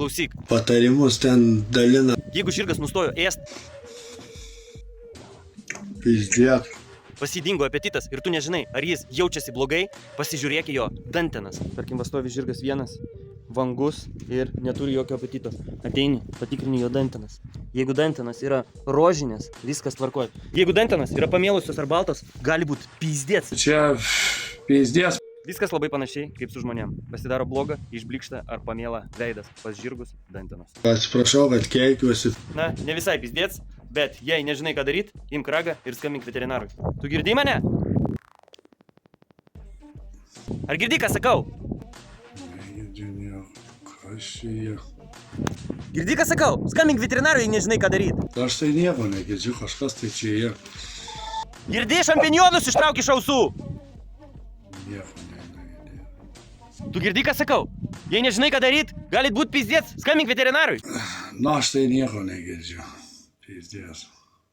Klausyk, Patarimus ten dalina. jeigu žirgas nustojo ėst, Pizdėt. pasidingo apetitas ir tu nežinai, ar jis jaučiasi blogai, pasižiūrėk į jo dantenas. Tarkim, va stovi žirgas vienas, vangus ir neturi jokio apetito. Ateini, patikrini jo dantenas. Jeigu dantenas yra rožinės, viskas tvarkoja. Jeigu dantenas yra pamėlusios ar baltos, gali būti pizdėts. Čia pizdės. Viskas labai panašiai kaip su žmonėm. Pasidaro bloga, išblikšta ar pamėla veidas. Pas žirgus dantenos. Atsiprašau, kad keikiuosi. Na, ne visai pizdėts, bet jei nežinai ką daryt, imk ragą ir skambink veterinarui. Tu girdi mane? Ar girdi, ką sakau? Kas čia? Girdi, ką sakau? Skambink veterinarui, jei nežinai ką daryt. Aš tai nieko negirdžiu, kažkas tai čia yra. Girdi, šampinjonus ištrauk iš ausų. Nieko negirdžiu. Tu girdi, ką sakau? Jei nežinai ką daryt, galit būt pizdėts, skambink veterinarui. Na, aš tai nieko negirdžiu. Pizdės.